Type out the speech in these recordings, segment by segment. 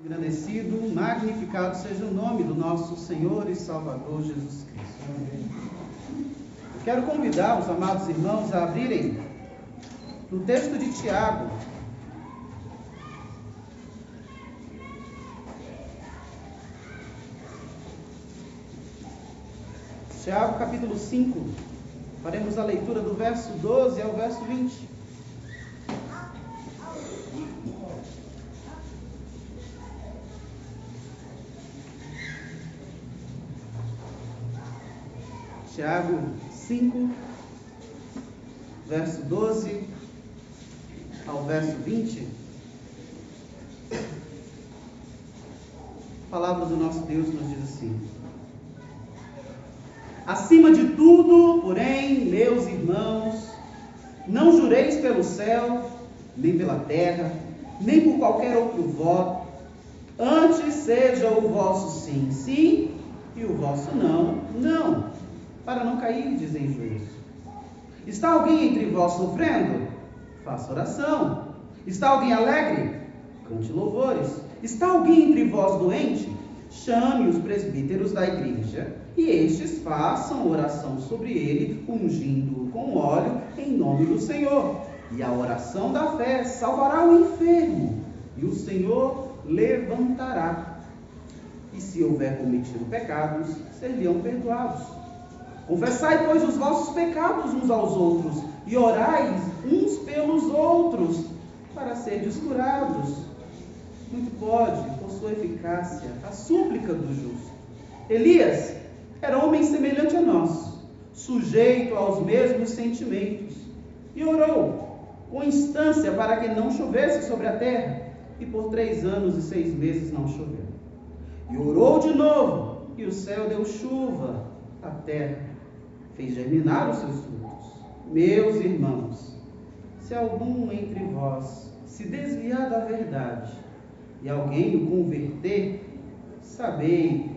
engrandecido, magnificado seja o nome do nosso Senhor e Salvador Jesus Cristo. Eu quero convidar os amados irmãos a abrirem no texto de Tiago. Tiago capítulo 5, faremos a leitura do verso 12 ao verso 20. Tiago 5, verso 12 ao verso 20. A palavra do nosso Deus nos diz assim: acima de tudo, porém, meus irmãos, não jureis pelo céu, nem pela terra, nem por qualquer outro voto, antes seja o vosso sim, sim, e o vosso não, não, para não cairdes em juízo. Está alguém entre vós sofrendo? Faça oração. Está alguém alegre? Cante louvores. Está alguém entre vós doente? Chame os presbíteros da igreja, e estes façam oração sobre ele, ungindo-o com óleo em nome do Senhor. E a oração da fé salvará o enfermo, e o Senhor levantará. E se houver cometido pecados, ser-lhe-ão perdoados. Confessai, pois, os vossos pecados uns aos outros, e orai uns pelos outros, para serdes curados. Muito pode, por sua eficácia, a súplica do justo. Elias era homem semelhante a nós, sujeito aos mesmos sentimentos, e orou com instância para que não chovesse sobre a terra, e por 3 anos e 6 meses não choveu. E orou de novo, e o céu deu chuva à terra, fez germinar os seus frutos. Meus irmãos, se algum entre vós se desviar da verdade, e alguém o converter, sabei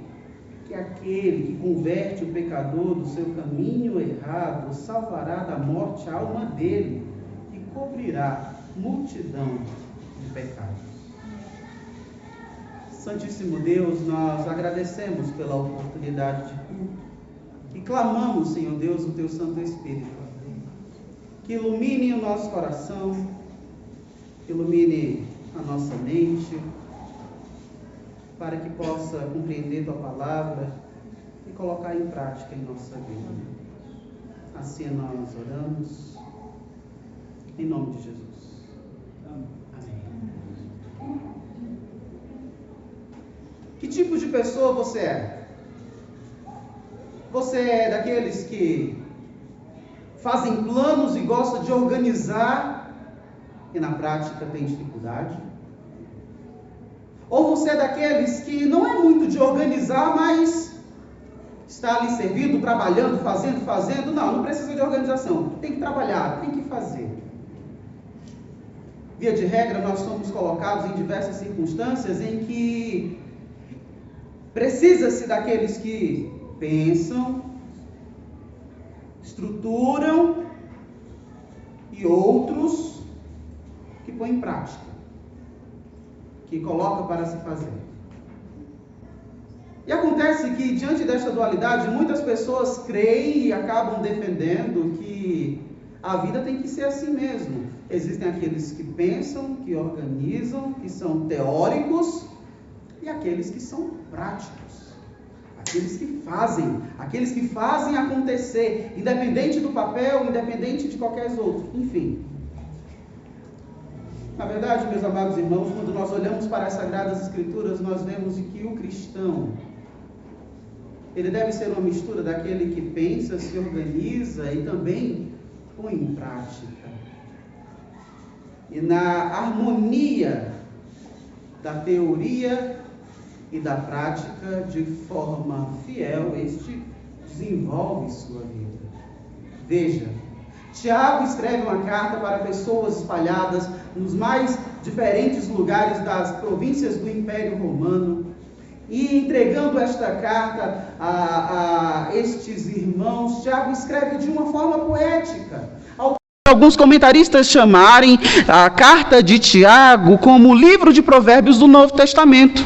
que aquele que converte o pecador do seu caminho errado salvará da morte a alma dele e cobrirá multidão de pecados. Santíssimo Deus, nós agradecemos pela oportunidade de culto e clamamos, Senhor Deus, o Teu Santo Espírito, que ilumine o nosso coração, que ilumine a nossa mente, para que possa compreender Tua Palavra e colocar em prática em nossa vida. Assim nós oramos, em nome de Jesus. Amém. Que tipo de pessoa você é? Você é daqueles que fazem planos e gosta de organizar e na prática tem dificuldade? Ou você é daqueles que não é muito de organizar, mas está ali servindo, trabalhando, fazendo? Não precisa de organização. Tem que trabalhar, tem que fazer. Via de regra, nós somos colocados em diversas circunstâncias em que precisa-se daqueles que pensam, estruturam, e outros que põem em prática, que colocam para se fazer. E acontece que, diante desta dualidade, muitas pessoas creem e acabam defendendo que a vida tem que ser assim mesmo. Existem aqueles que pensam, que organizam, que são teóricos, e aqueles que são práticos. Aqueles que fazem acontecer, independente do papel, independente de qualquer outro, enfim. Na verdade, meus amados irmãos, quando nós olhamos para as Sagradas Escrituras, nós vemos que o cristão, ele deve ser uma mistura daquele que pensa, se organiza e também põe em prática. E na harmonia da teoria e da prática, de forma fiel, este desenvolve sua vida. Veja, Tiago escreve uma carta para pessoas espalhadas nos mais diferentes lugares das províncias do Império Romano, e entregando esta carta a estes irmãos, Tiago escreve de uma forma poética, ao alguns comentaristas chamarem a carta de Tiago como o livro de Provérbios do Novo Testamento.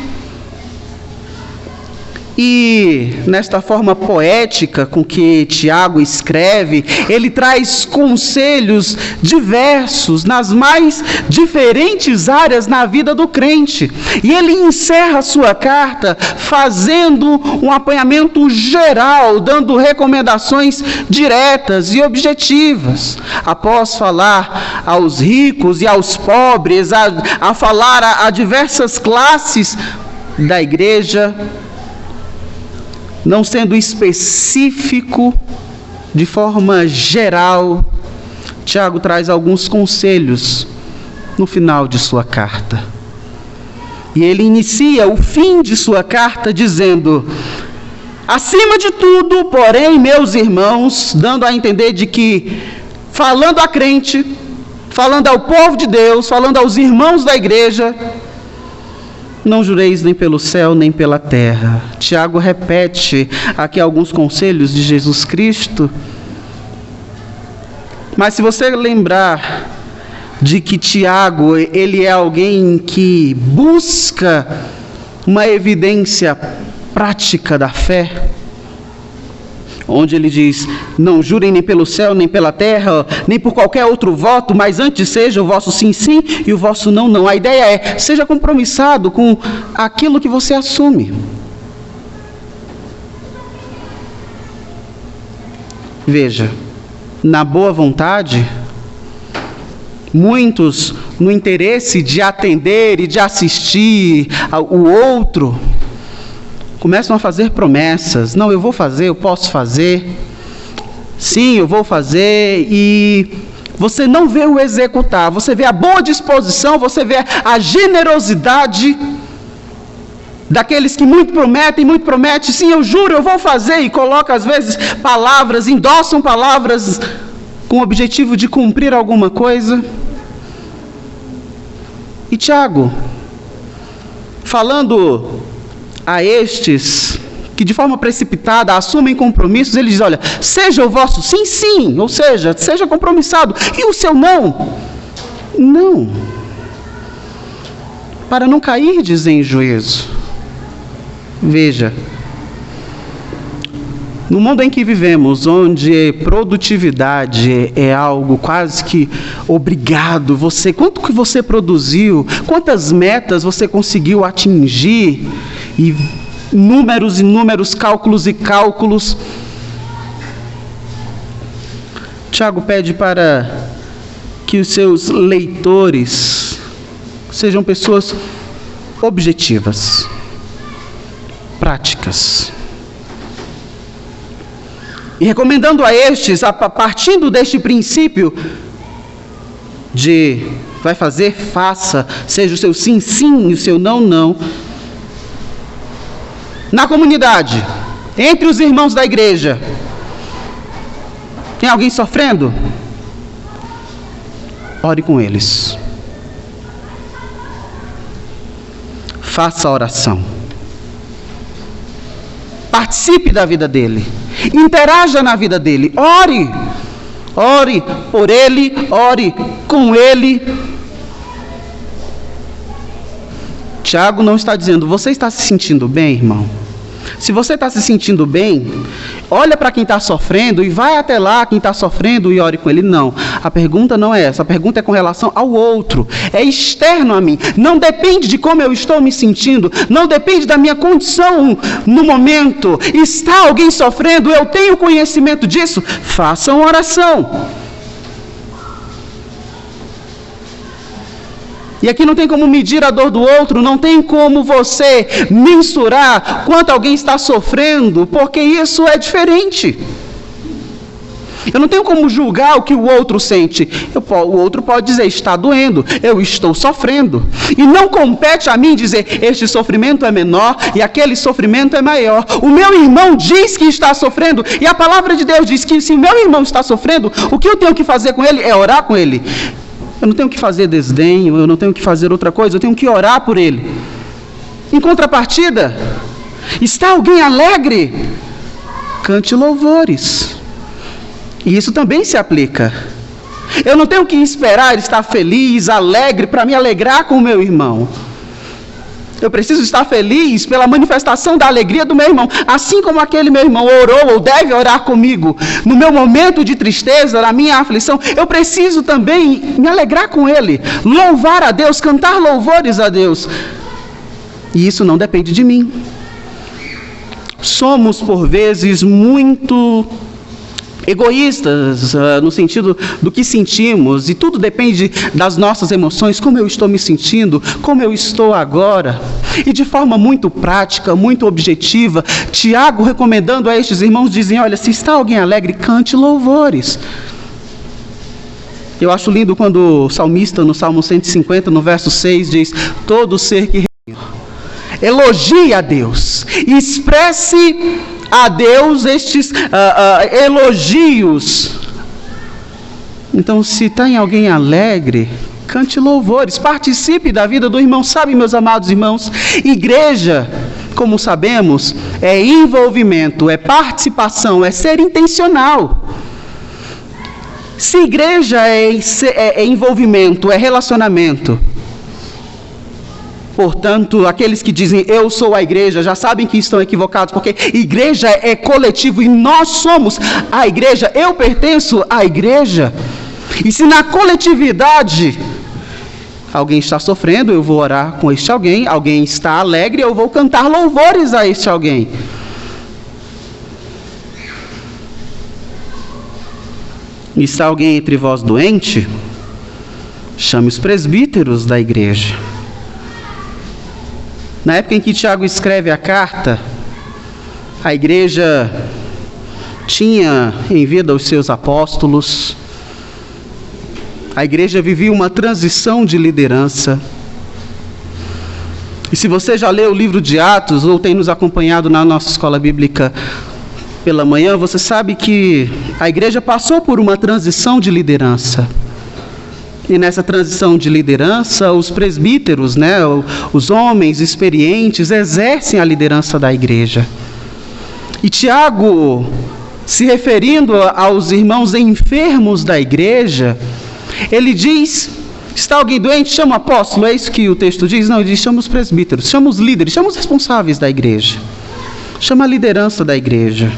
E nesta forma poética com que Tiago escreve, ele traz conselhos diversos nas mais diferentes áreas na vida do crente. E ele encerra a sua carta fazendo um apanhamento geral, dando recomendações diretas e objetivas. Após falar aos ricos e aos pobres, a falar a diversas classes da igreja, não sendo específico, de forma geral, Tiago traz alguns conselhos no final de sua carta. E ele inicia o fim de sua carta dizendo: acima de tudo, porém, meus irmãos, dando a entender de que, falando a crente, falando ao povo de Deus, falando aos irmãos da igreja, não jureis nem pelo céu, nem pela terra. Tiago repete aqui alguns conselhos de Jesus Cristo. Mas se você lembrar de que Tiago, ele é alguém que busca uma evidência prática da fé, onde ele diz: não jurem nem pelo céu, nem pela terra, nem por qualquer outro voto, mas antes seja o vosso sim, sim, e o vosso não, não. A ideia é: seja compromissado com aquilo que você assume. Veja, na boa vontade, muitos, no interesse de atender e de assistir o outro, começam a fazer promessas. Não, eu vou fazer, eu posso fazer. Sim, eu vou fazer. E você não vê o executar. Você vê a boa disposição, você vê a generosidade daqueles que muito prometem. Sim, eu juro, eu vou fazer. E coloca às vezes palavras, endossam palavras com o objetivo de cumprir alguma coisa. E Tiago, falando a estes que de forma precipitada assumem compromissos, ele diz: olha, seja o vosso sim, sim, ou seja, seja compromissado, e o seu não, não, para não cairdes em juízo. Veja, no mundo em que vivemos, onde produtividade é algo quase que obrigado, quanto que você produziu, quantas metas você conseguiu atingir, e números, cálculos e cálculos, Tiago pede para que os seus leitores sejam pessoas objetivas, práticas. E recomendando a estes, partindo deste princípio de vai fazer, faça, seja o seu sim, sim e o seu não, não. Na comunidade, entre os irmãos da igreja, tem alguém sofrendo? Ore com eles. Faça a oração. Participe da vida dele. Interaja na vida dele. Ore. Ore por ele, ore com ele. Tiago não está dizendo: você está se sentindo bem, irmão? Se você está se sentindo bem, olha para quem está sofrendo e vai até lá quem está sofrendo e ore com ele. Não, a pergunta não é essa. A pergunta é com relação ao outro. É externo a mim. Não depende de como eu estou me sentindo. Não depende da minha condição no momento. Está alguém sofrendo? Eu tenho conhecimento disso? Faça uma oração. E aqui não tem como medir a dor do outro, não tem como você mensurar quanto alguém está sofrendo, porque isso é diferente. Eu não tenho como julgar o que o outro sente. O outro pode dizer: está doendo, eu estou sofrendo. E não compete a mim dizer: este sofrimento é menor e aquele sofrimento é maior. O meu irmão diz que está sofrendo, e a palavra de Deus diz que se o meu irmão está sofrendo, o que eu tenho que fazer com ele é orar com ele. Eu não tenho que fazer desdenho, eu não tenho que fazer outra coisa, eu tenho que orar por ele. Em contrapartida, está alguém alegre? Cante louvores. E isso também se aplica. Eu não tenho que esperar estar feliz, alegre, para me alegrar com o meu irmão. Eu preciso estar feliz pela manifestação da alegria do meu irmão. Assim como aquele meu irmão orou ou deve orar comigo no meu momento de tristeza, na minha aflição, eu preciso também me alegrar com ele, louvar a Deus, cantar louvores a Deus. E isso não depende de mim. Somos, por vezes, muito egoístas no sentido do que sentimos, e tudo depende das nossas emoções, como eu estou me sentindo, como eu estou agora. E de forma muito prática, muito objetiva, Tiago, recomendando a estes irmãos, dizem: olha, se está alguém alegre, cante louvores. Eu acho lindo quando o salmista, no Salmo 150, no verso 6, diz: todo ser que elogie a Deus, expresse a Deus estes elogios. Então, se está em alguém alegre, cante louvores, participe da vida do irmão. Sabe, meus amados irmãos, igreja, como sabemos, é envolvimento, é participação, é ser intencional. Se igreja é envolvimento, é relacionamento, portanto, aqueles que dizem eu sou a igreja, já sabem que estão equivocados, porque igreja é coletivo e nós somos a igreja, eu pertenço à igreja. E se na coletividade alguém está sofrendo, eu vou orar com este alguém. Alguém está alegre, eu vou cantar louvores a este alguém. E está alguém entre vós doente? Chame os presbíteros da igreja. Na época em que Tiago escreve a carta, a igreja tinha em vida os seus apóstolos, a igreja vivia uma transição de liderança. E se você já leu o livro de Atos, ou tem nos acompanhado na nossa escola bíblica pela manhã, você sabe que a igreja passou por uma transição de liderança. E nessa transição de liderança, os presbíteros, os homens experientes, exercem a liderança da igreja. E Tiago, se referindo aos irmãos enfermos da igreja, ele diz: está alguém doente? Chama o apóstolo. É isso que o texto diz? Não, ele diz: chama os presbíteros, chama os líderes, chama os responsáveis da igreja, chama a liderança da igreja.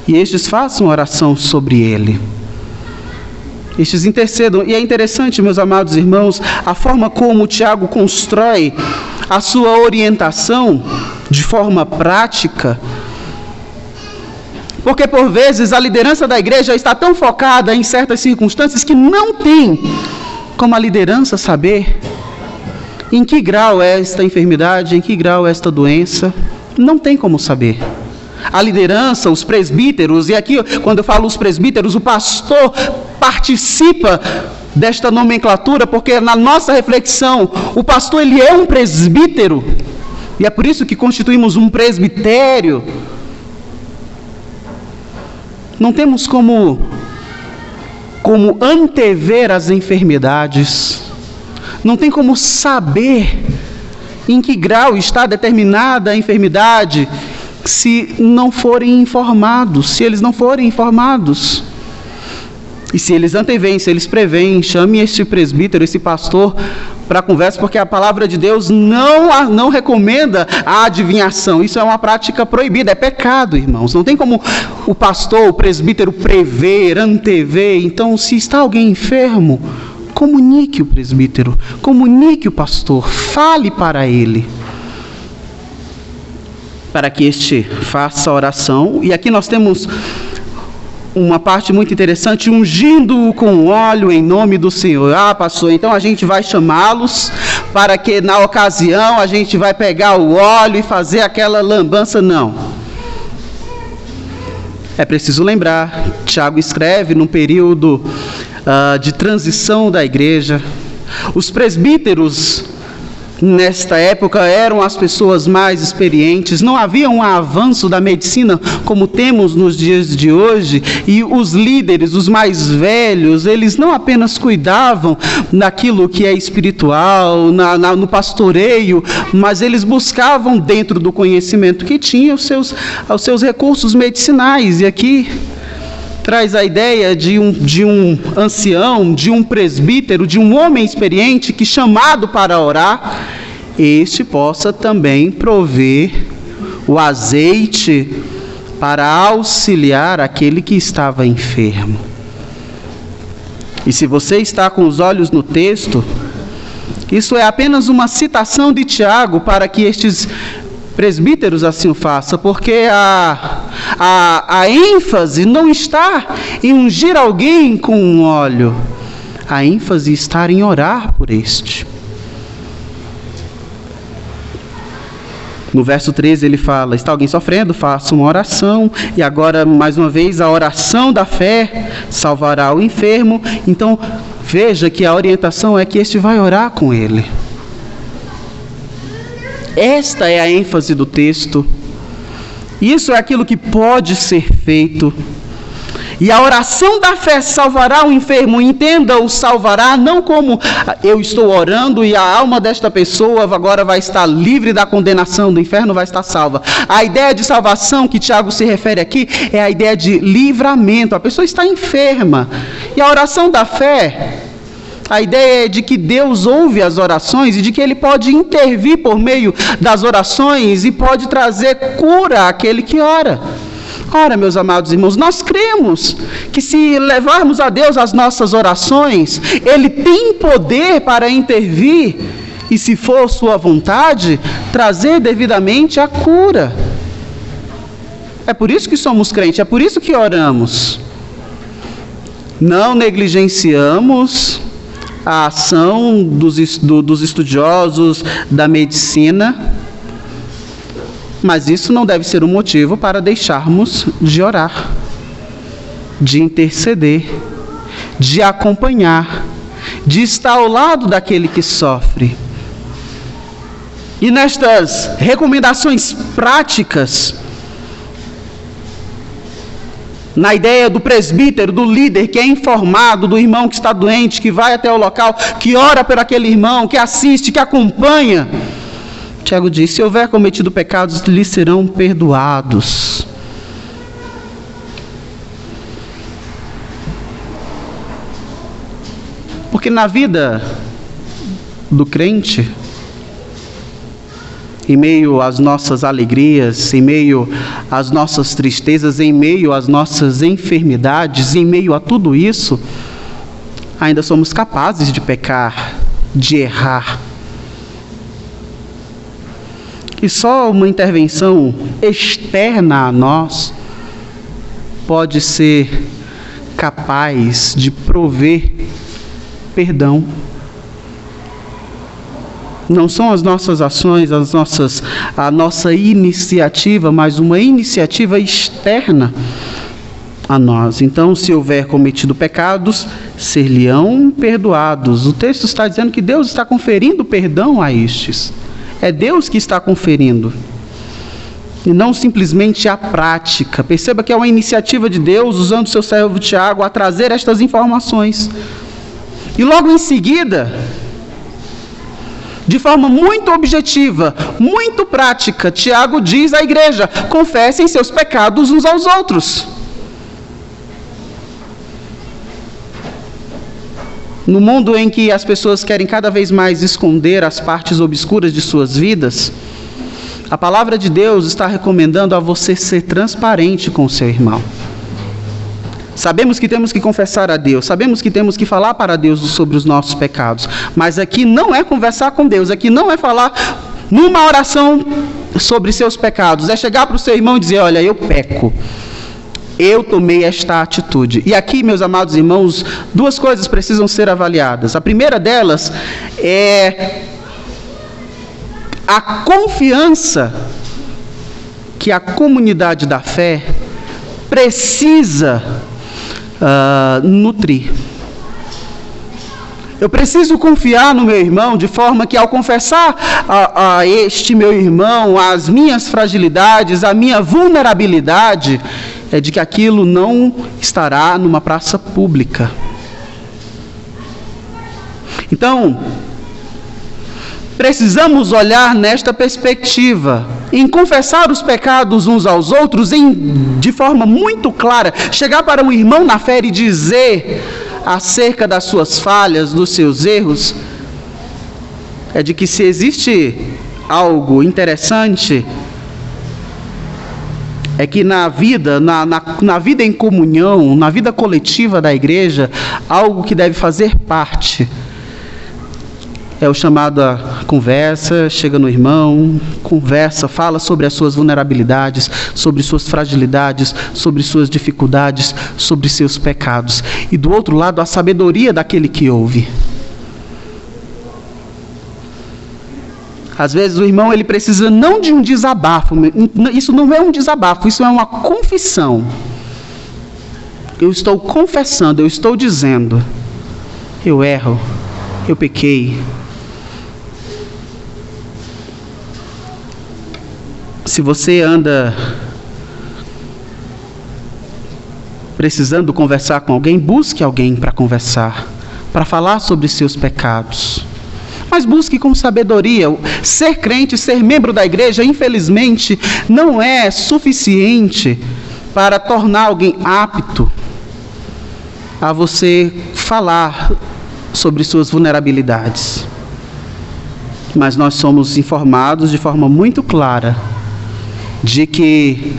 E estes façam oração sobre ele. Estes intercedam. E é interessante, meus amados irmãos, a forma como Tiago constrói a sua orientação de forma prática, porque por vezes a liderança da igreja está tão focada em certas circunstâncias que não tem como a liderança saber em que grau é esta enfermidade, em que grau é esta doença. Não tem como saber. A liderança, os presbíteros, e aqui quando eu falo os presbíteros, o pastor participa desta nomenclatura, porque na nossa reflexão, o pastor ele é um presbítero, e é por isso que constituímos um presbitério. Não temos como antever as enfermidades, não tem como saber em que grau está determinada a enfermidade, se não forem informados, se eles não forem informados. E se eles anteveem, se eles preveem, chame este presbítero, esse pastor, para a conversa, porque a palavra de Deus não recomenda a adivinhação. Isso é uma prática proibida, é pecado, irmãos. Não tem como o pastor, o presbítero prever, antever. Então, se está alguém enfermo, comunique o presbítero, comunique o pastor, fale para ele, para que este faça a oração. E aqui nós temos uma parte muito interessante: ungindo-o com óleo em nome do Senhor. Ah, pastor, então a gente vai chamá-los para que na ocasião a gente vai pegar o óleo e fazer aquela lambança? Não. É preciso lembrar, Tiago escreve num período de transição da igreja. Os presbíteros nesta época eram as pessoas mais experientes, não havia um avanço da medicina como temos nos dias de hoje, e os líderes, os mais velhos, eles não apenas cuidavam daquilo que é espiritual, no pastoreio, mas eles buscavam dentro do conhecimento que tinha os seus recursos medicinais. E aqui traz a ideia de um ancião, de um presbítero, de um homem experiente que, chamado para orar, este possa também prover o azeite para auxiliar aquele que estava enfermo. E se você está com os olhos no texto, isso é apenas uma citação de Tiago para que estes presbíteros assim o façam, porque a ênfase não está em ungir alguém com um óleo, a ênfase está em orar por este. No verso 13 ele fala: está alguém sofrendo? Faça uma oração. E agora, mais uma vez, a oração da fé salvará o enfermo. Então, veja que a orientação é que este vai orar com ele. Esta é a ênfase do texto. Isso é aquilo que pode ser feito. E a oração da fé salvará o enfermo. Entenda o salvará não como eu estou orando e a alma desta pessoa agora vai estar livre da condenação do inferno, vai estar salva. A ideia de salvação que Tiago se refere aqui é a ideia de livramento. A pessoa está enferma. E a oração da fé, a ideia é de que Deus ouve as orações e de que Ele pode intervir por meio das orações e pode trazer cura àquele que ora. Ora, meus amados irmãos, nós cremos que se levarmos a Deus as nossas orações, Ele tem poder para intervir e, se for sua vontade, trazer devidamente a cura. É por isso que somos crentes, é por isso que oramos. Não negligenciamos a ação dos estudiosos da medicina, mas isso não deve ser um motivo para deixarmos de orar, de interceder, de acompanhar, de estar ao lado daquele que sofre. E nestas recomendações práticas, na ideia do presbítero, do líder que é informado do irmão que está doente, que vai até o local, que ora por aquele irmão, que assiste, que acompanha, Tiago diz: se houver cometido pecados, lhes serão perdoados. Porque na vida do crente, em meio às nossas alegrias, em meio às nossas tristezas, em meio às nossas enfermidades, em meio a tudo isso, ainda somos capazes de pecar, de errar. E só uma intervenção externa a nós pode ser capaz de prover perdão. Não são as nossas ações, a nossa iniciativa, mas uma iniciativa externa a nós. Então, se houver cometido pecados, ser-lhe-ão perdoados. O texto está dizendo que Deus está conferindo perdão a estes. É Deus que está conferindo, e não simplesmente a prática. Perceba que é uma iniciativa de Deus, usando seu servo Tiago a trazer estas informações. E logo em seguida, de forma muito objetiva, muito prática, Tiago diz à igreja: confessem seus pecados uns aos outros. No mundo em que as pessoas querem cada vez mais esconder as partes obscuras de suas vidas, a palavra de Deus está recomendando a você ser transparente com o seu irmão. Sabemos que temos que confessar a Deus, sabemos que temos que falar para Deus sobre os nossos pecados, mas aqui não é conversar com Deus, aqui não é falar numa oração sobre seus pecados, é chegar para o seu irmão e dizer: olha, eu peco. Eu tomei esta atitude. E aqui, meus amados irmãos, duas coisas precisam ser avaliadas. A primeira delas é a confiança que a comunidade da fé precisa nutrir. Eu preciso confiar no meu irmão, de forma que, ao confessar a este meu irmão as minhas fragilidades, a minha vulnerabilidade, é de que aquilo não estará numa praça pública. Então, precisamos olhar nesta perspectiva, em confessar os pecados uns aos outros, de forma muito clara, chegar para um irmão na fé e dizer acerca das suas falhas, dos seus erros, é de que se existe algo interessante, é que na vida, na vida em comunhão, na vida coletiva da igreja, algo que deve fazer parte é o chamado a conversa. Chega no irmão, conversa, fala sobre as suas vulnerabilidades, sobre suas fragilidades, sobre suas dificuldades, sobre seus pecados. E do outro lado, a sabedoria daquele que ouve. Às vezes o irmão ele precisa não de um desabafo, isso não é um desabafo, isso é uma confissão. Eu estou confessando, eu estou dizendo, eu erro, eu pequei. Se você anda precisando conversar com alguém, busque alguém para conversar, para falar sobre seus pecados. Mas busque com sabedoria. Ser crente, ser membro da igreja, infelizmente, não é suficiente para tornar alguém apto a você falar sobre suas vulnerabilidades. Mas nós somos informados de forma muito clara de que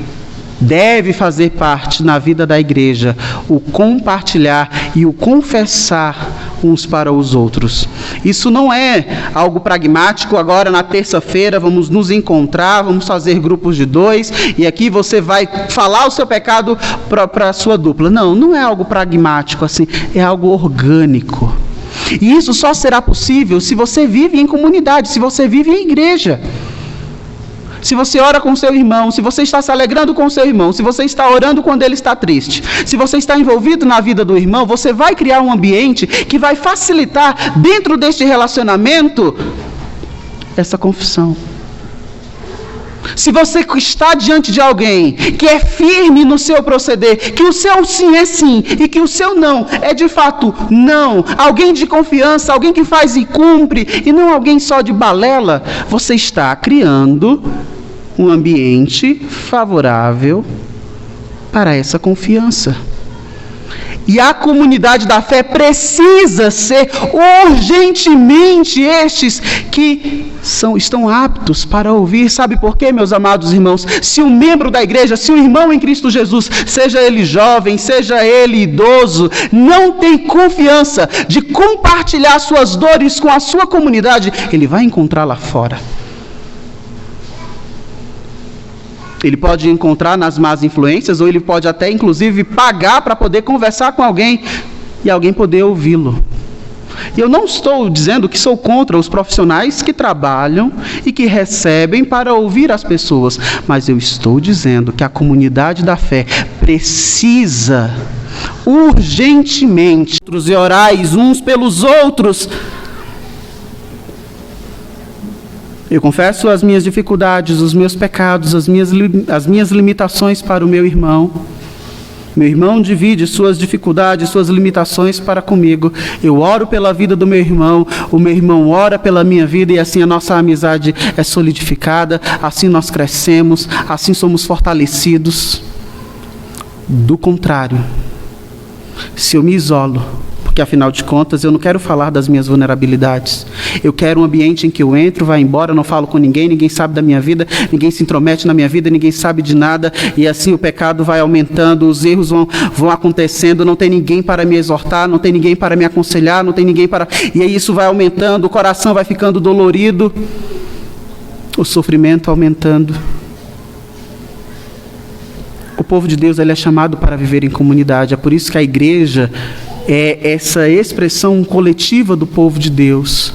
deve fazer parte na vida da igreja o compartilhar e o confessar uns para os outros. Isso não é algo pragmático. Agora na terça-feira vamos nos encontrar, vamos fazer grupos de 2 e aqui você vai falar o seu pecado para a sua dupla. Não é algo pragmático assim, é algo orgânico. E isso só será possível se você vive em comunidade, se você vive em igreja. Se você ora com seu irmão, se você está se alegrando com seu irmão, se você está orando quando ele está triste, se você está envolvido na vida do irmão, você vai criar um ambiente que vai facilitar dentro deste relacionamento essa confissão. Se você está diante de alguém que é firme no seu proceder, que o seu sim é sim e que o seu não é de fato não, alguém de confiança, alguém que faz e cumpre e não alguém só de balela, você está criando um ambiente favorável para essa confiança. E a comunidade da fé precisa ser urgentemente estes que estão aptos para ouvir. Sabe por quê, meus amados irmãos? Se um membro da igreja, se um irmão em Cristo Jesus, seja ele jovem, seja ele idoso, não tem confiança de compartilhar suas dores com a sua comunidade, ele vai encontrar lá fora. Ele pode encontrar nas más influências, ou ele pode até, inclusive, pagar para poder conversar com alguém e alguém poder ouvi-lo. E eu não estou dizendo que sou contra os profissionais que trabalham e que recebem para ouvir as pessoas, mas eu estou dizendo que a comunidade da fé precisa urgentemente e orais uns pelos outros. Eu confesso as minhas dificuldades, os meus pecados, as minhas limitações para o meu irmão. Meu irmão divide suas dificuldades, suas limitações para comigo. Eu oro pela vida do meu irmão, o meu irmão ora pela minha vida e assim a nossa amizade é solidificada, assim nós crescemos, assim somos fortalecidos. Do contrário, se eu me isolo, porque afinal de contas eu não quero falar das minhas vulnerabilidades. Eu quero um ambiente em que eu entro, vá embora, não falo com ninguém, ninguém sabe da minha vida, ninguém se intromete na minha vida, ninguém sabe de nada, e assim o pecado vai aumentando, os erros vão acontecendo, não tem ninguém para me exortar, não tem ninguém para me aconselhar, não tem ninguém para... E aí isso vai aumentando, o coração vai ficando dolorido, o sofrimento aumentando. O povo de Deus ele é chamado para viver em comunidade, é por isso que a igreja é essa expressão coletiva do povo de Deus,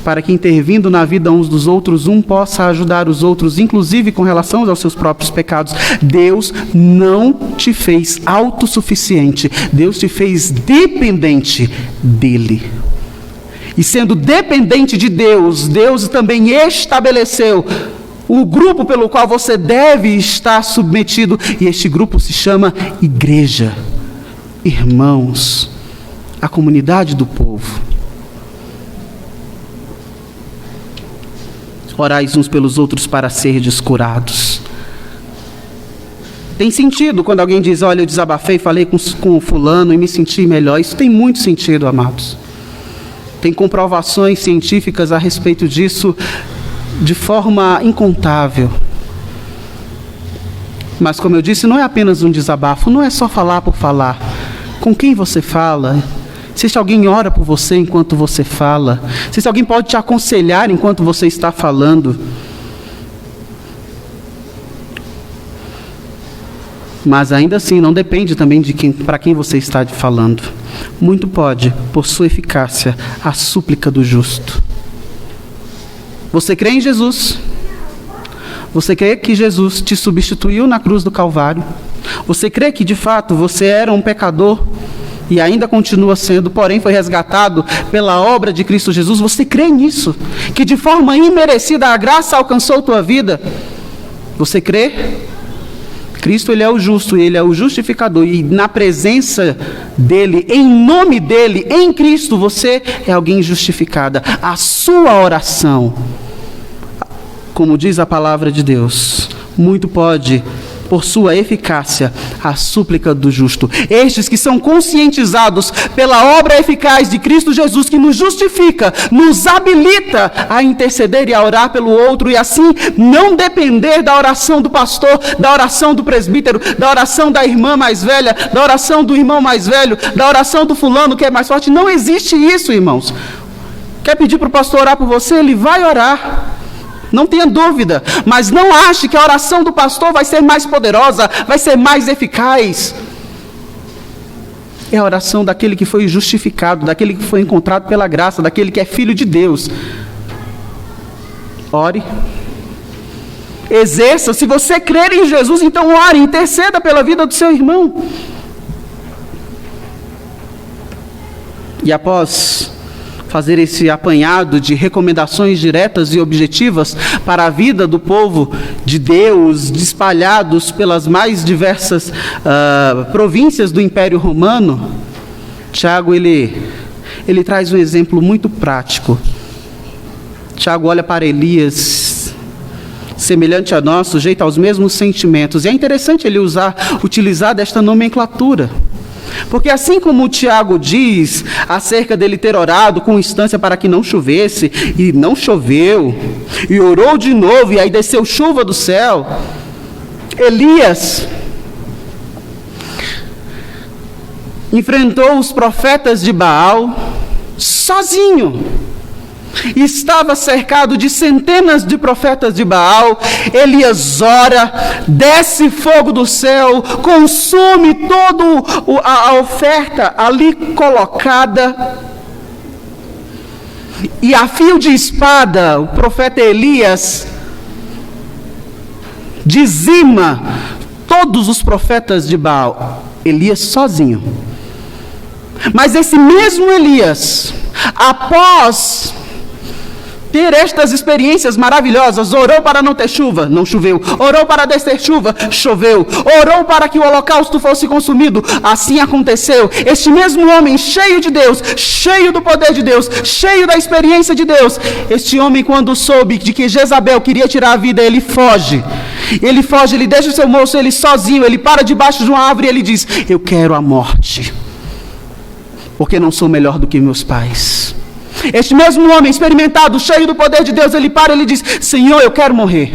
para que intervindo na vida uns dos outros, um possa ajudar os outros, inclusive com relação aos seus próprios pecados. Deus não te fez autossuficiente, Deus te fez dependente dele. E sendo dependente de Deus, Deus também estabeleceu o grupo pelo qual você deve estar submetido, e este grupo se chama igreja. Irmãos, a comunidade do povo. Orais uns pelos outros para serdes curados. Tem sentido quando alguém diz, olha, eu desabafei, falei com o fulano e me senti melhor. Isso tem muito sentido, amados. Tem comprovações científicas a respeito disso de forma incontável. Mas como eu disse, não é apenas um desabafo, não é só falar por falar. Com quem você fala? Se alguém ora por você enquanto você fala, se alguém pode te aconselhar enquanto você está falando. Mas ainda assim, não depende também de para quem você está falando. Muito pode, por sua eficácia, a súplica do justo. Você crê em Jesus? Você crê que Jesus te substituiu na cruz do Calvário? Você crê que de fato você era um pecador e ainda continua sendo, porém foi resgatado pela obra de Cristo Jesus? Você crê nisso? Que de forma imerecida a graça alcançou tua vida? Você crê? Cristo, Ele é o justo, Ele é o justificador, e na presença dEle, em nome dEle, em Cristo, você é alguém justificada. A sua oração, como diz a palavra de Deus, muito pode, por sua eficácia, a súplica do justo. Estes que são conscientizados pela obra eficaz de Cristo Jesus, que nos justifica, nos habilita a interceder e a orar pelo outro, e assim não depender da oração do pastor, da oração do presbítero, da oração da irmã mais velha, da oração do irmão mais velho, da oração do fulano que é mais forte. Não existe isso, irmãos. Quer pedir para o pastor orar por você? Ele vai orar. Não tenha dúvida, mas não ache que a oração do pastor vai ser mais poderosa, vai ser mais eficaz. É a oração daquele que foi justificado, daquele que foi encontrado pela graça, daquele que é filho de Deus. Ore. Exerça. Se você crer em Jesus, então ore, interceda pela vida do seu irmão. E após fazer esse apanhado de recomendações diretas e objetivas para a vida do povo de Deus, espalhados pelas mais diversas províncias do Império Romano, Tiago, ele traz um exemplo muito prático. Tiago olha para Elias, semelhante a nós, sujeito aos mesmos sentimentos. E é interessante ele utilizar desta nomenclatura. Porque assim como o Tiago diz acerca dele ter orado com instância para que não chovesse, e não choveu, e orou de novo, e aí desceu chuva do céu, Elias enfrentou os profetas de Baal sozinho. Estava cercado de centenas de profetas de Baal. Elias ora, desce fogo do céu, consome toda a oferta ali colocada, e a fio de espada o profeta Elias dizima todos os profetas de Baal. Elias sozinho. Mas esse mesmo Elias, após ter estas experiências maravilhosas, orou para não ter chuva, não choveu. Orou para descer chuva, choveu. Orou para que o holocausto fosse consumido, assim aconteceu. Este mesmo homem, cheio de Deus, cheio do poder de Deus, cheio da experiência de Deus, este homem, quando soube de que Jezabel queria tirar a vida, ele foge. Ele foge, ele deixa o seu moço, ele sozinho, ele para debaixo de uma árvore e ele diz: eu quero a morte, porque não sou melhor do que meus pais. Este mesmo homem experimentado, cheio do poder de Deus, ele para e ele diz: Senhor, eu quero morrer.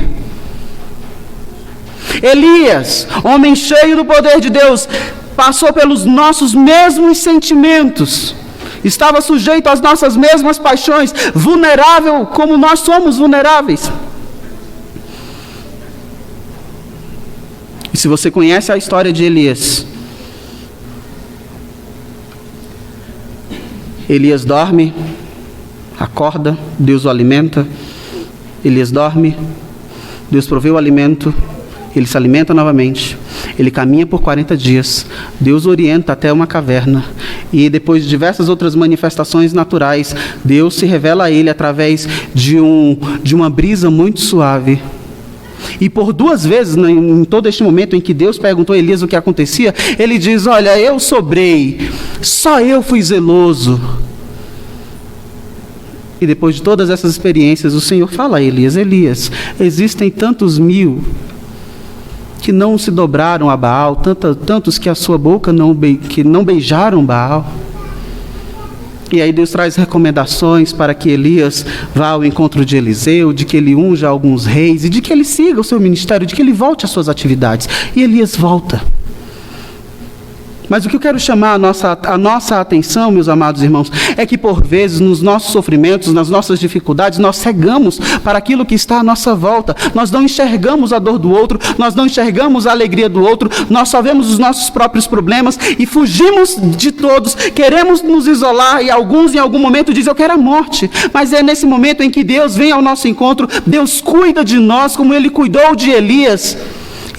Elias, homem cheio do poder de Deus, passou pelos nossos mesmos sentimentos, estava sujeito às nossas mesmas paixões, vulnerável como nós somos vulneráveis. E se você conhece a história de Elias, Elias dorme, acorda, Deus o alimenta. Elias dorme, Deus provê o alimento, ele se alimenta novamente, ele caminha por 40 dias, Deus o orienta até uma caverna, e depois de diversas outras manifestações naturais, Deus se revela a ele através de uma brisa muito suave. E por 2 vezes, em todo este momento em que Deus perguntou a Elias o que acontecia, ele diz: olha, eu sobrei, só eu fui zeloso. E depois de todas essas experiências, o Senhor fala a Elias: Elias, existem tantos mil que não se dobraram a Baal, tantos que a sua boca que não beijaram Baal. E aí Deus traz recomendações para que Elias vá ao encontro de Eliseu, de que ele unja alguns reis e de que ele siga o seu ministério, de que ele volte às suas atividades. E Elias volta. Mas o que eu quero chamar a nossa atenção, meus amados irmãos, é que por vezes nos nossos sofrimentos, nas nossas dificuldades, nós cegamos para aquilo que está à nossa volta. Nós não enxergamos a dor do outro, nós não enxergamos a alegria do outro, nós só vemos os nossos próprios problemas e fugimos de todos, queremos nos isolar e alguns em algum momento dizem: eu quero a morte. Mas é nesse momento em que Deus vem ao nosso encontro, Deus cuida de nós como Ele cuidou de Elias.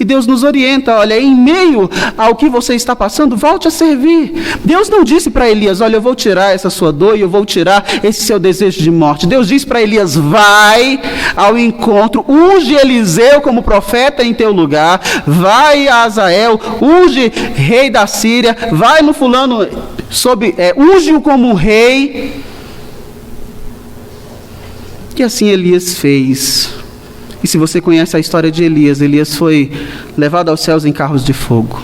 E Deus nos orienta: olha, em meio ao que você está passando, volte a servir. Deus não disse para Elias: olha, eu vou tirar essa sua dor e eu vou tirar esse seu desejo de morte. Deus disse para Elias: vai ao encontro, unge Eliseu como profeta em teu lugar, vai a Azael, unge rei da Síria, vai no fulano, unge-o como rei. E assim Elias fez. E se você conhece a história de Elias, Elias foi levado aos céus em carros de fogo.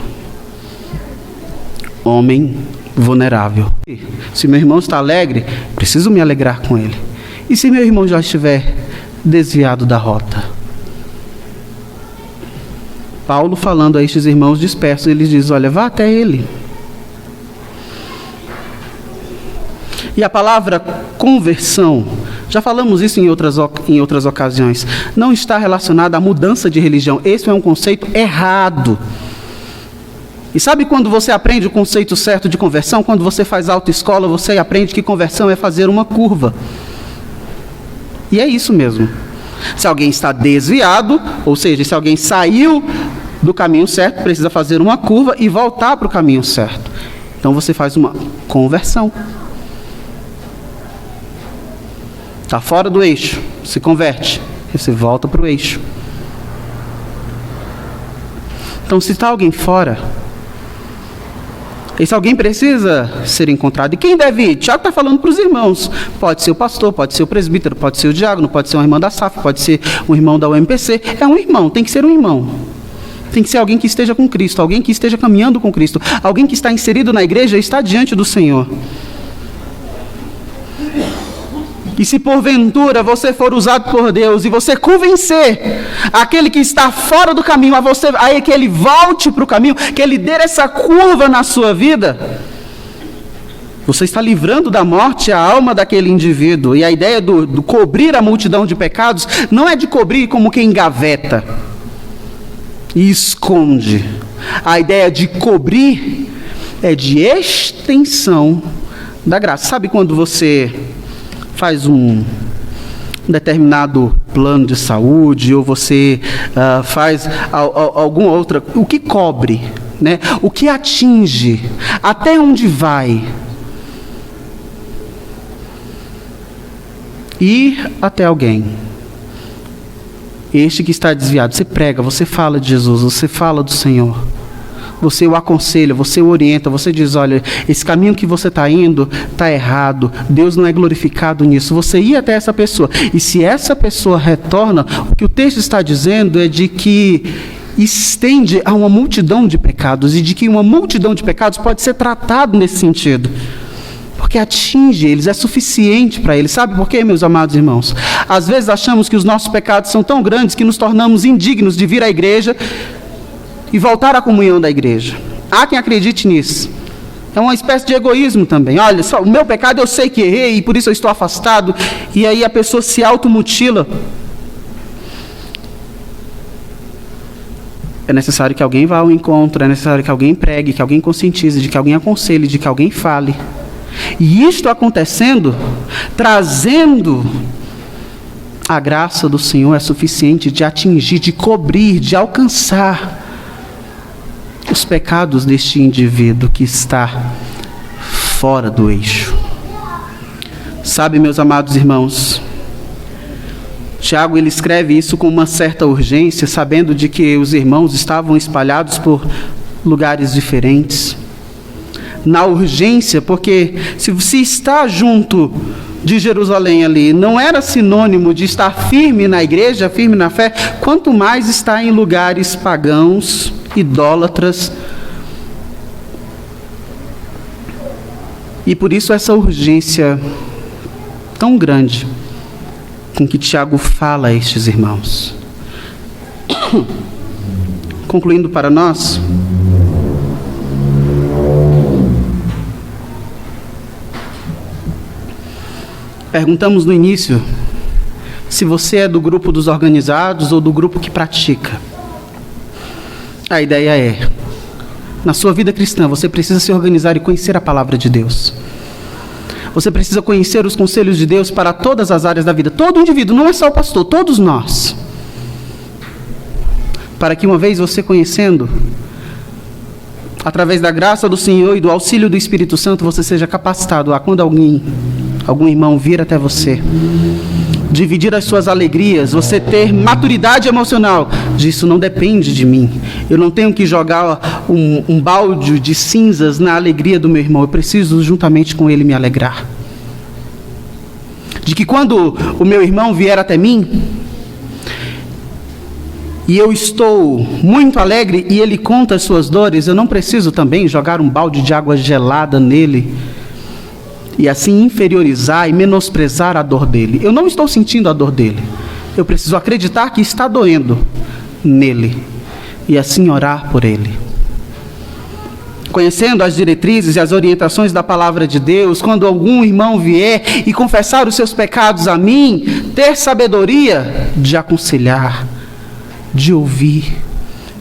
Homem vulnerável. Se meu irmão está alegre, preciso me alegrar com ele. E se meu irmão já estiver desviado da rota? Paulo, falando a estes irmãos dispersos, ele diz: olha, vá até ele. E a palavra conversão, já falamos isso em outras ocasiões, não está relacionada à mudança de religião. Esse é um conceito errado. E sabe quando você aprende o conceito certo de conversão? Quando você faz autoescola, você aprende que conversão é fazer uma curva. E é isso mesmo. Se alguém está desviado, ou seja, se alguém saiu do caminho certo, precisa fazer uma curva e voltar para o caminho certo. Então você faz uma conversão. Está fora do eixo, se converte, você volta para o eixo. Então, se está alguém fora, esse alguém precisa ser encontrado. E quem deve ir? Tiago está falando para os irmãos. Pode ser o pastor, pode ser o presbítero, pode ser o diácono, pode ser uma irmã da SAF, pode ser um irmão da UMPC. É um irmão, tem que ser um irmão. Tem que ser alguém que esteja com Cristo, alguém que esteja caminhando com Cristo, alguém que está inserido na igreja e está diante do Senhor. E se porventura você for usado por Deus e você convencer aquele que está fora do caminho, a que ele volte para o caminho, que ele dê essa curva na sua vida, você está livrando da morte a alma daquele indivíduo. E a ideia do cobrir a multidão de pecados não é de cobrir como quem engaveta e esconde. A ideia de cobrir é de extensão da graça. Sabe quando você faz um determinado plano de saúde, ou você faz alguma outra, o que cobre, né? O que atinge, até onde vai? Ir até alguém. Este que está desviado, você prega, você fala de Jesus, você fala do Senhor. Você o aconselha, você o orienta, você diz: olha, esse caminho que você está indo está errado, Deus não é glorificado nisso. Você ir até essa pessoa, e se essa pessoa retorna, o que o texto está dizendo é de que estende a uma multidão de pecados, e de que uma multidão de pecados pode ser tratado nesse sentido, porque atinge eles, é suficiente para eles. Sabe por quê, meus amados irmãos? Às vezes achamos que os nossos pecados são tão grandes que nos tornamos indignos de vir à igreja e voltar à comunhão da igreja. Há quem acredite nisso. É uma espécie de egoísmo também. Olha, só, o meu pecado eu sei que errei e por isso eu estou afastado. E aí a pessoa se automutila. É necessário que alguém vá ao encontro, é necessário que alguém pregue, que alguém conscientize, de que alguém aconselhe, de que alguém fale. E isto acontecendo, trazendo a graça do Senhor, é suficiente de atingir, de cobrir, de alcançar os pecados deste indivíduo que está fora do eixo. Sabe, meus amados irmãos, Tiago, ele escreve isso com uma certa urgência, sabendo de que os irmãos estavam espalhados por lugares diferentes. Na urgência, porque se está junto de Jerusalém ali não era sinônimo de estar firme na igreja, firme na fé, quanto mais estar em lugares pagãos, idólatras. E por isso essa urgência tão grande com que Tiago fala a estes irmãos. Concluindo para nós, perguntamos no início se você é do grupo dos organizados ou do grupo que pratica. A ideia é, na sua vida cristã, você precisa se organizar e conhecer a palavra de Deus. Você precisa conhecer os conselhos de Deus para todas as áreas da vida. Todo indivíduo, não é só o pastor, todos nós. Para que uma vez você conhecendo, através da graça do Senhor e do auxílio do Espírito Santo, você seja capacitado a, quando algum irmão vir até você, dividir as suas alegrias, você ter maturidade emocional. Isso não depende de mim. Eu não tenho que jogar um balde de cinzas na alegria do meu irmão. Eu preciso juntamente com ele me alegrar. De que quando o meu irmão vier até mim, e eu estou muito alegre e ele conta as suas dores, eu não preciso também jogar um balde de água gelada nele e assim inferiorizar e menosprezar a dor dele. Eu não estou sentindo a dor dele. Eu preciso acreditar que está doendo nele e assim orar por ele. Conhecendo as diretrizes e as orientações da palavra de Deus, quando algum irmão vier e confessar os seus pecados a mim, ter sabedoria de aconselhar, de ouvir,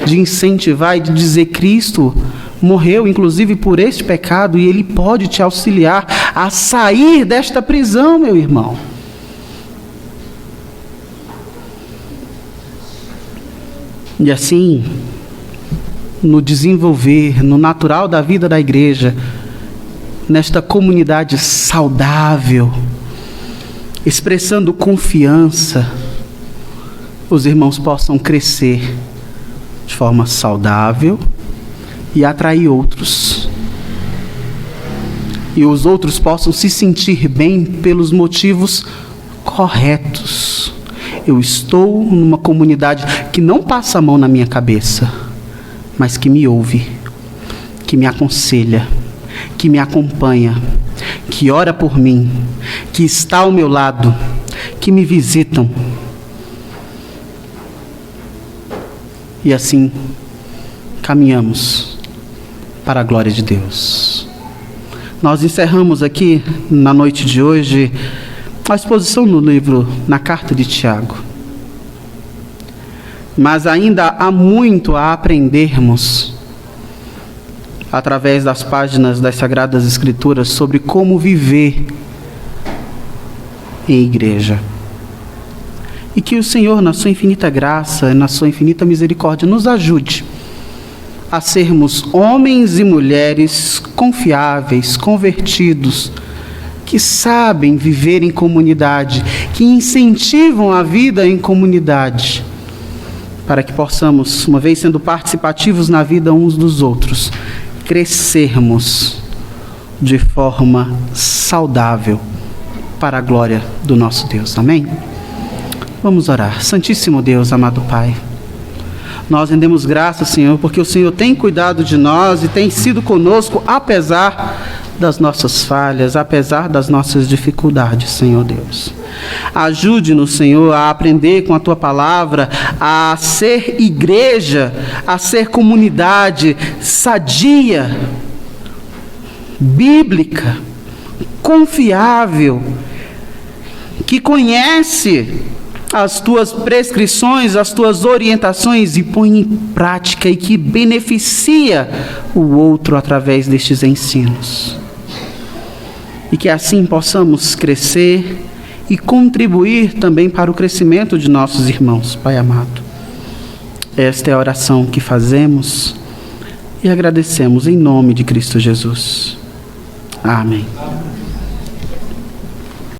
de incentivar e de dizer: Cristo morreu inclusive por este pecado e Ele pode te auxiliar a sair desta prisão, meu irmão. E assim, no desenvolver, no natural da vida da igreja, nesta comunidade saudável, expressando confiança, os irmãos possam crescer de forma saudável e atrair outros. E os outros possam se sentir bem pelos motivos corretos. Eu estou numa comunidade que não passa a mão na minha cabeça, mas que me ouve, que me aconselha, que me acompanha, que ora por mim, que está ao meu lado, que me visitam. E assim caminhamos para a glória de Deus. Nós encerramos aqui na noite de hoje a exposição no livro, na carta de Tiago. Mas ainda há muito a aprendermos através das páginas das Sagradas Escrituras sobre como viver em igreja. E que o Senhor, na sua infinita graça e na sua infinita misericórdia, nos ajude a sermos homens e mulheres confiáveis, convertidos, que sabem viver em comunidade, que incentivam a vida em comunidade, para que possamos, uma vez sendo participativos na vida uns dos outros, crescermos de forma saudável para a glória do nosso Deus. Amém? Vamos orar. Santíssimo Deus, amado Pai, nós rendemos graças, Senhor, porque o Senhor tem cuidado de nós e tem sido conosco, apesar das nossas falhas, apesar das nossas dificuldades, Senhor Deus. Ajude-nos, Senhor, a aprender com a Tua palavra, a ser igreja, a ser comunidade sadia, bíblica, confiável, que conhece as Tuas prescrições, as Tuas orientações e põe em prática e que beneficia o outro através destes ensinos. E que assim possamos crescer e contribuir também para o crescimento de nossos irmãos, Pai amado. Esta é a oração que fazemos e agradecemos em nome de Cristo Jesus. Amém.